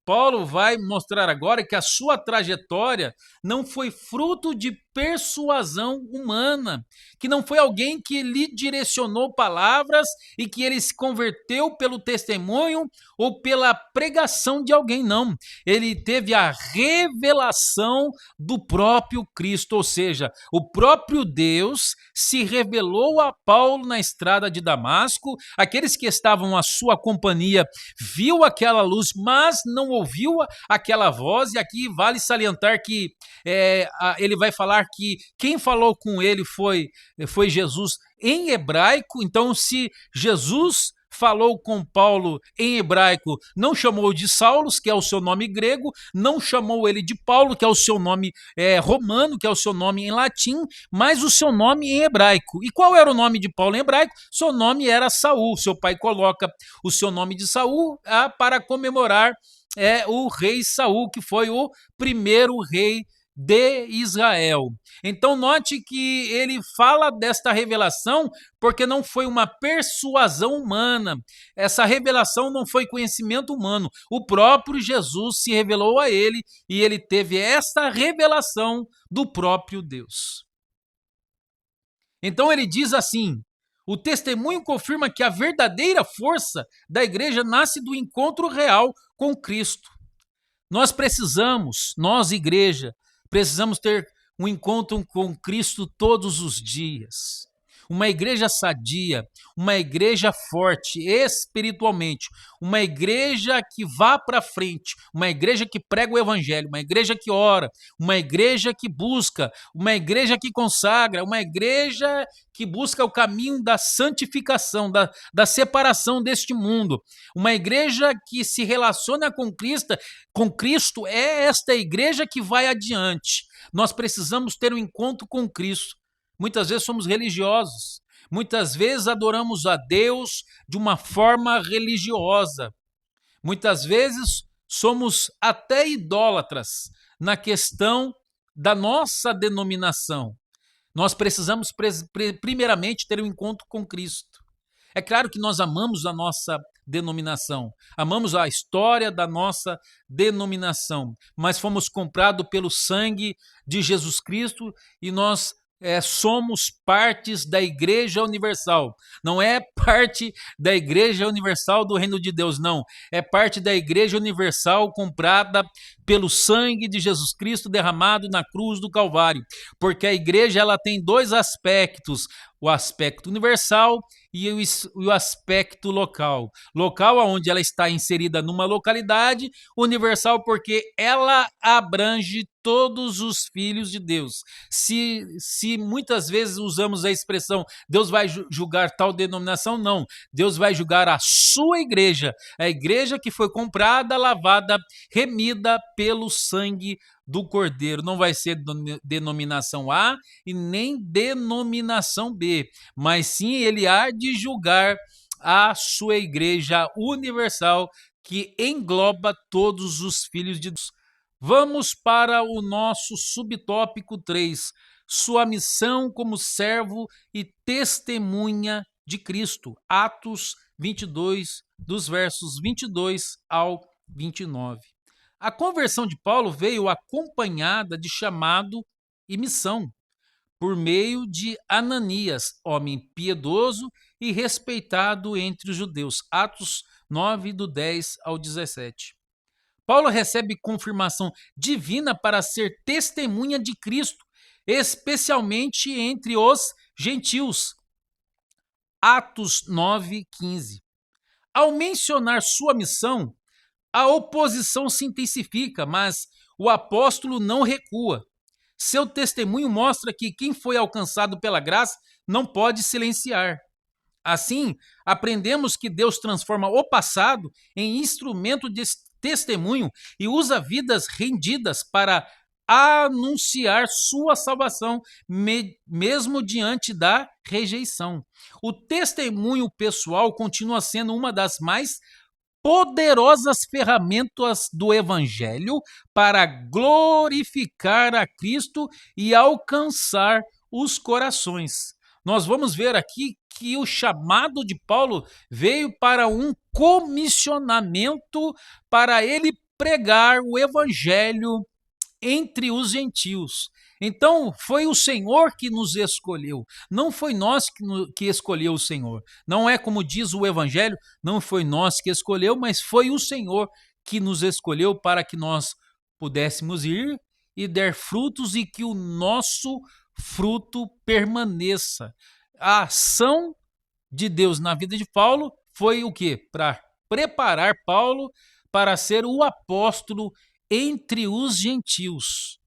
Paulo vai mostrar agora que a sua trajetória não foi fruto de persuasão humana, que não foi alguém que lhe direcionou palavras e que ele se converteu pelo testemunho ou pela pregação de alguém, não. Ele teve a revelação do próprio Cristo, ou seja, o próprio Deus se revelou a Paulo na estrada de Damasco. Aqueles que estavam à sua companhia viu aquela luz, mas não ouviu aquela voz. E aqui vale salientar que ele vai falar que quem falou com ele foi Jesus em hebraico. Então, se Jesus falou com Paulo em hebraico, não chamou de Saulos, que é o seu nome grego, não chamou ele de Paulo, que é o seu nome romano, que é o seu nome em latim, mas o seu nome em hebraico. E qual era o nome de Paulo em hebraico? Seu nome era Saul. Seu pai coloca o seu nome de Saul para comemorar o rei Saul, que foi o primeiro rei de Israel. Então note que ele fala desta revelação porque não foi uma persuasão humana. Essa revelação não foi conhecimento humano. O próprio Jesus se revelou a ele e ele teve esta revelação do próprio Deus. Então ele diz assim: o testemunho confirma que a verdadeira força da igreja nasce do encontro real com Cristo. Nós, igreja, precisamos ter um encontro com Cristo todos os dias. Uma igreja sadia, uma igreja forte espiritualmente, uma igreja que vá para frente, uma igreja que prega o evangelho, uma igreja que ora, uma igreja que busca, uma igreja que consagra, uma igreja que busca o caminho da santificação, da separação deste mundo. Uma igreja que se relaciona com Cristo é esta igreja que vai adiante. Nós precisamos ter um encontro com Cristo. Muitas vezes somos religiosos. Muitas vezes adoramos a Deus de uma forma religiosa. Muitas vezes somos até idólatras na questão da nossa denominação. Nós precisamos, primeiramente, ter um encontro com Cristo. É claro que nós amamos a nossa denominação, amamos a história da nossa denominação, mas fomos comprados pelo sangue de Jesus Cristo e nós somos partes da Igreja Universal. Não é parte da Igreja Universal do Reino de Deus, não. É parte da Igreja Universal comprada pelo sangue de Jesus Cristo derramado na cruz do Calvário. Porque a igreja ela tem dois aspectos, o aspecto universal e o aspecto local. Local onde ela está inserida numa localidade, universal porque ela abrange todos os filhos de Deus. Se muitas vezes usamos a expressão Deus vai julgar tal denominação, não. Deus vai julgar a sua igreja, a igreja que foi comprada, lavada, remida pelo sangue do Cordeiro. Não vai ser denominação A e nem denominação B, mas sim ele há de julgar a sua igreja universal que engloba todos os filhos de Deus. Vamos para o nosso subtópico 3, sua missão como servo e testemunha de Cristo. Atos 22, dos versos 22 ao 29. A conversão de Paulo veio acompanhada de chamado e missão, por meio de Ananias, homem piedoso e respeitado entre os judeus. Atos 9, do 10 ao 17. Paulo recebe confirmação divina para ser testemunha de Cristo, especialmente entre os gentios. Atos 9, 15. Ao mencionar sua missão, a oposição se intensifica, mas o apóstolo não recua. Seu testemunho mostra que quem foi alcançado pela graça não pode silenciar. Assim, aprendemos que Deus transforma o passado em instrumento de testemunho e usa vidas rendidas para anunciar sua salvação, mesmo diante da rejeição. O testemunho pessoal continua sendo uma das mais poderosas ferramentas do Evangelho para glorificar a Cristo e alcançar os corações. Nós vamos ver aqui que o chamado de Paulo veio para um comissionamento para ele pregar o Evangelho entre os gentios. Então, foi o Senhor que nos escolheu, não foi nós que escolheu o Senhor. Não é como diz o Evangelho, não foi nós que escolheu, mas foi o Senhor que nos escolheu para que nós pudéssemos ir e der frutos e que o nosso fruto permaneça. A ação de Deus na vida de Paulo foi o quê? Para preparar Paulo para ser o apóstolo entre os gentios.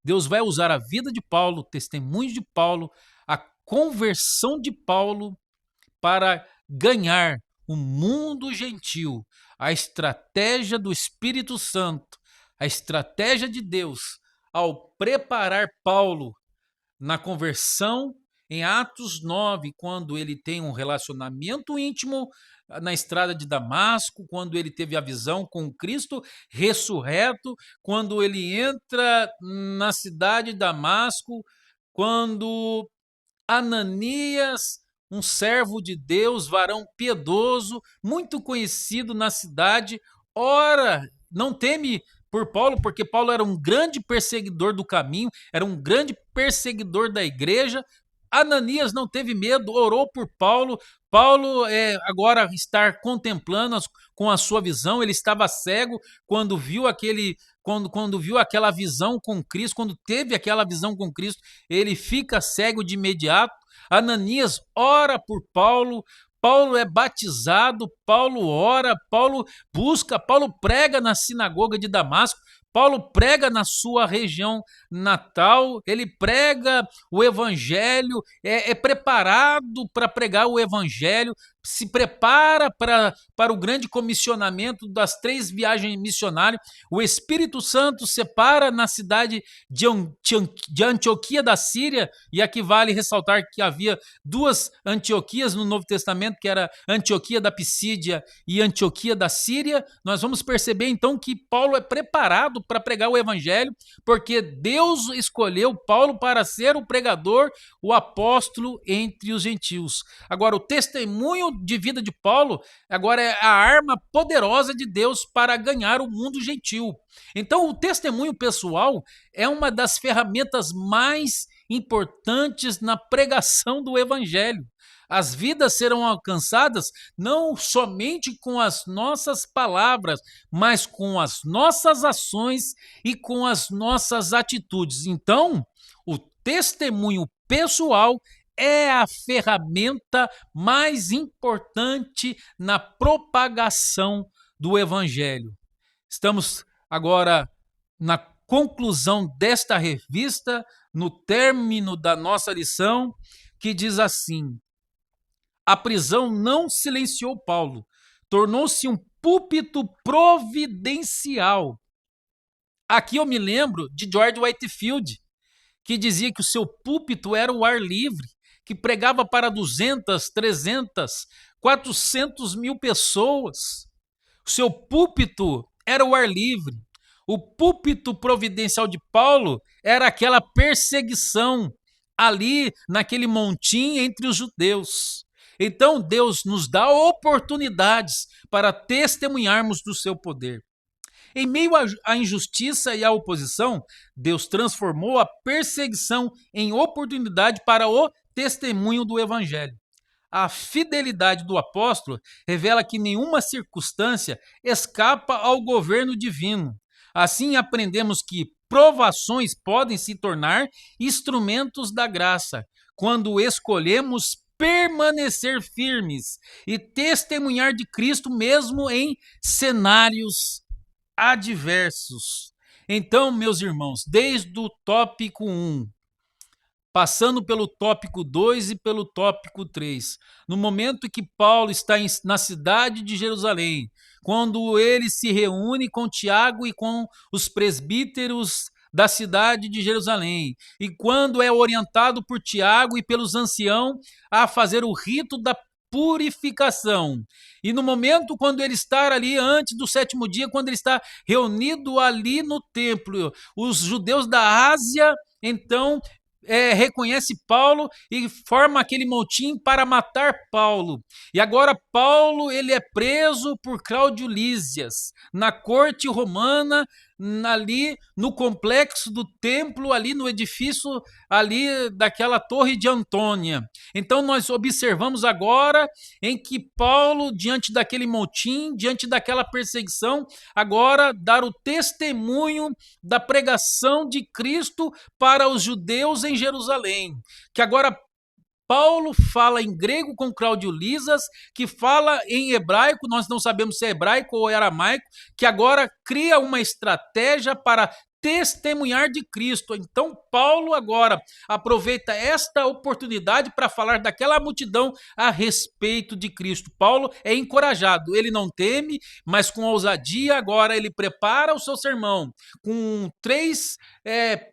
Deus vai usar a vida de Paulo, o testemunho de Paulo, a conversão de Paulo para ganhar o mundo gentil. A estratégia do Espírito Santo, a estratégia de Deus ao preparar Paulo na conversão em Atos 9, quando ele tem um relacionamento íntimo na estrada de Damasco, quando ele teve a visão com Cristo ressurreto, quando ele entra na cidade de Damasco, quando Ananias, um servo de Deus, varão piedoso, muito conhecido na cidade, ora, não teme por Paulo, porque Paulo era um grande perseguidor do caminho, era um grande perseguidor da igreja. Ananias não teve medo, orou por Paulo. Paulo agora está contemplando com a sua visão. Ele estava cego quando viu quando viu aquela visão com Cristo, quando teve aquela visão com Cristo, ele fica cego de imediato. Ananias ora por Paulo. Paulo é batizado, Paulo ora, Paulo busca, Paulo prega na sinagoga de Damasco. Paulo prega na sua região natal, ele prega o evangelho, é preparado para pregar o evangelho, se prepara para o grande comissionamento das 3 viagens missionárias. O Espírito Santo separa na cidade de Antioquia da Síria, e aqui vale ressaltar que havia 2 Antioquias no Novo Testamento, que era Antioquia da Pisídia e Antioquia da Síria. Nós vamos perceber então que Paulo é preparado para pregar o evangelho, porque Deus escolheu Paulo para ser o pregador, o apóstolo entre os gentios. Agora, o testemunho de vida de Paulo agora é a arma poderosa de Deus para ganhar o mundo gentil. Então, o testemunho pessoal é uma das ferramentas mais importantes na pregação do evangelho. As vidas serão alcançadas não somente com as nossas palavras, mas com as nossas ações e com as nossas atitudes. Então, o testemunho pessoal é a ferramenta mais importante na propagação do evangelho. Estamos agora na conclusão desta revista, no término da nossa lição, que diz assim: a prisão não silenciou Paulo, tornou-se um púlpito providencial. Aqui eu me lembro de George Whitefield, que dizia que o seu púlpito era o ar livre, que pregava para 200, 300, 400 mil pessoas. O seu púlpito era o ar livre. O púlpito providencial de Paulo era aquela perseguição ali naquele montinho entre os judeus. Então Deus nos dá oportunidades para testemunharmos do seu poder. Em meio à injustiça e à oposição, Deus transformou a perseguição em oportunidade para o testemunho do evangelho. A fidelidade do apóstolo revela que nenhuma circunstância escapa ao governo divino. Assim aprendemos que provações podem se tornar instrumentos da graça, quando escolhemos permanecer firmes e testemunhar de Cristo mesmo em cenários adversos. Então, meus irmãos, desde o tópico 1, passando pelo tópico 2 e pelo tópico 3, no momento que Paulo está na cidade de Jerusalém, quando ele se reúne com Tiago e com os presbíteros da cidade de Jerusalém, e quando é orientado por Tiago e pelos anciãos a fazer o rito da purificação. E no momento quando ele está ali antes do 7º dia, quando ele está reunido ali no templo, os judeus da Ásia, então, reconhece Paulo e forma aquele motim para matar Paulo. E agora Paulo ele é preso por Cláudio Lísias na corte romana, ali no complexo do templo, ali no edifício ali daquela torre de Antônia. Então nós observamos agora em que Paulo, diante daquele motim, diante daquela perseguição, agora dar o testemunho da pregação de Cristo para os judeus em Jerusalém, que agora Paulo fala em grego com Cláudio Lísias, que fala em hebraico, nós não sabemos se é hebraico ou aramaico, que agora cria uma estratégia para testemunhar de Cristo. Então Paulo agora aproveita esta oportunidade para falar daquela multidão a respeito de Cristo. Paulo é encorajado, ele não teme, mas com ousadia agora ele prepara o seu sermão com 3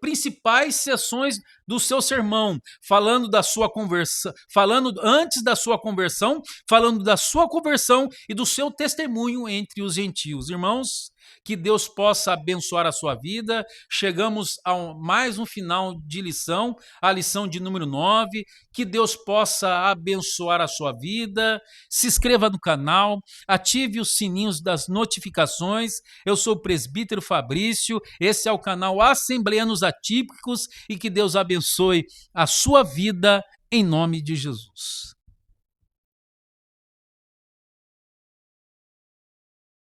principais sessões do seu sermão, falando da sua conversão, falando antes da sua conversão, falando da sua conversão e do seu testemunho entre os gentios. Irmãos, que Deus possa abençoar a sua vida. Chegamos a mais um final de lição, a lição de número 9. Que Deus possa abençoar a sua vida. Se inscreva no canal, ative os sininhos das notificações. Eu sou o presbítero Fabrício, esse é o canal Assembleanos Atípicos, e que Deus abençoe a sua vida em nome de Jesus.